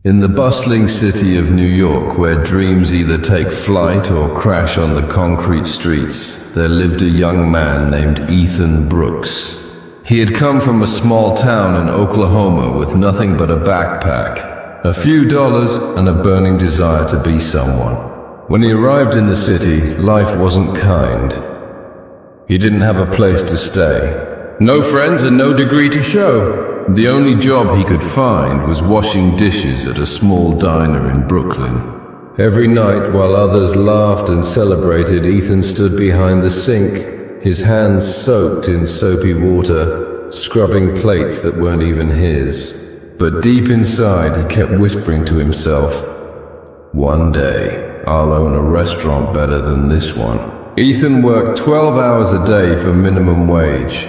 In the bustling city of New York, where dreams either take flight or crash on the concrete streets, there lived a young man named Ethan Brooks. He had come from a small town in Oklahoma with nothing but a backpack, a few dollars, and a burning desire to be someone. When he arrived in the city, life wasn't kind. He didn't have a place to stay. No friends and no degree to show. The only job he could find was washing dishes at a small diner in Brooklyn. Every night, while others laughed and celebrated, Ethan stood behind the sink, his hands soaked in soapy water, scrubbing plates that weren't even his. But deep inside, he kept whispering to himself, "One day, I'll own a restaurant better than this one." Ethan worked 12 hours a day for minimum wage.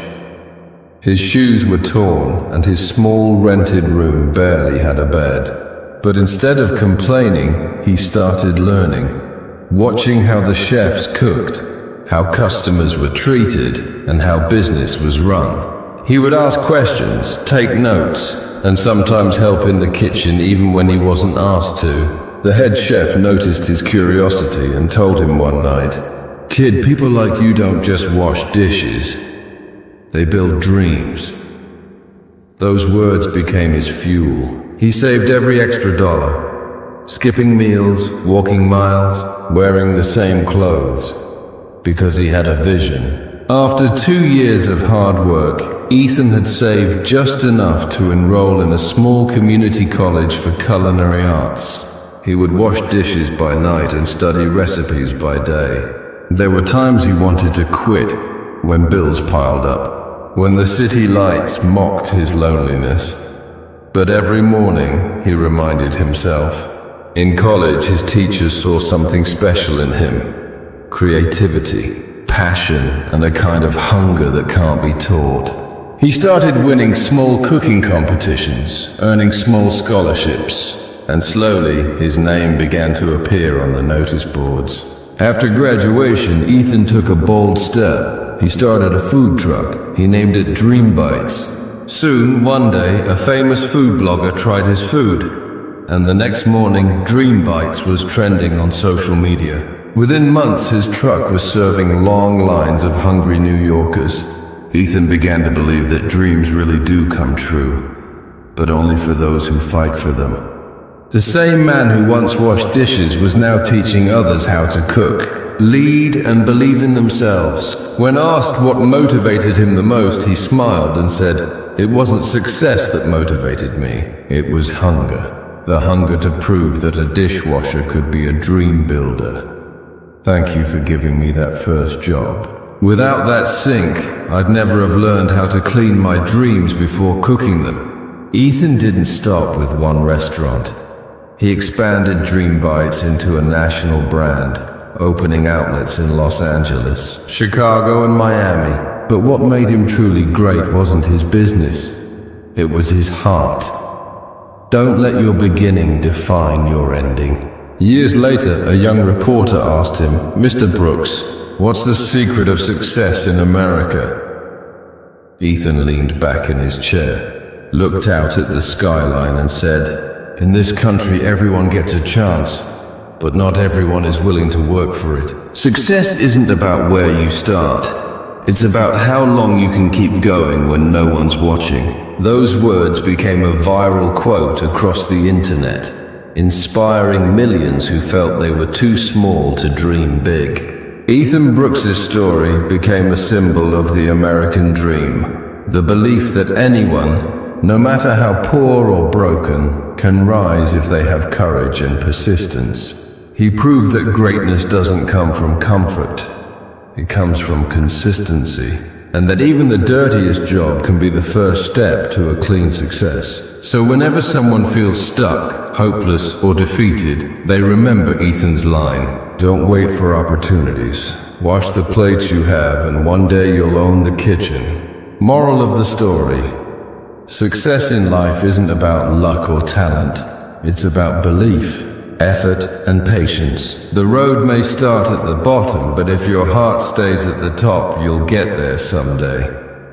His shoes were torn, and his small rented room barely had a bed. But instead of complaining, he started learning, watching how the chefs cooked, how customers were treated, and how business was run. He would ask questions, take notes, and sometimes help in the kitchen even when he wasn't asked to. The head chef noticed his curiosity and told him one night, "Kid, people like you don't just wash dishes. They build dreams." Those words became his fuel. He saved every extra dollar, skipping meals, walking miles, wearing the same clothes, because he had a vision. After 2 years of hard work, Ethan had saved just enough to enroll in a small community college for culinary arts. He would wash dishes by night and study recipes by day. There were times he wanted to quit when bills piled up, when the city lights mocked his loneliness. But every morning, he reminded himself, in college his teachers saw something special in him: creativity, passion, and a kind of hunger that can't be taught. He started winning small cooking competitions, earning small scholarships, and slowly his name began to appear on the notice boards. After graduation, Ethan took a bold step. He started a food truck. He named it Dream Bites. Soon, one day, a famous food blogger tried his food, and the next morning, Dream Bites was trending on social media. Within months, his truck was serving long lines of hungry New Yorkers. Ethan began to believe that dreams really do come true, but only for those who fight for them. The same man who once washed dishes was now teaching others how to cook, lead, and believe in themselves. When asked what motivated him the most, he smiled and said, "It wasn't success that motivated me, it was hunger. The hunger to prove that a dishwasher could be a dream builder. Thank you for giving me that first job. Without that sink, I'd never have learned how to clean my dreams before cooking them." Ethan didn't stop with one restaurant. He expanded Dream Bites into a national brand, opening outlets in Los Angeles, Chicago, and Miami. But what made him truly great wasn't his business, it was his heart. Don't let your beginning define your ending. Years later, a young reporter asked him, "Mr. Brooks, what's the secret of success in America?" Ethan leaned back in his chair, looked out at the skyline, and said, "In this country, everyone gets a chance, but not everyone is willing to work for it. Success isn't about where you start. It's about how long you can keep going when no one's watching." Those words became a viral quote across the internet, inspiring millions who felt they were too small to dream big. Ethan Brooks' story became a symbol of the American dream, the belief that anyone, no matter how poor or broken, can rise if they have courage and persistence. He proved that greatness doesn't come from comfort, it comes from consistency, and that even the dirtiest job can be the first step to a clean success. So whenever someone feels stuck, hopeless, or defeated, they remember Ethan's line, "Don't wait for opportunities. Wash the plates you have, and one day you'll own the kitchen." Moral of the story: success in life isn't about luck or talent. It's about belief, effort, and patience. The road may start at the bottom, but if your heart stays at the top, you'll get there someday.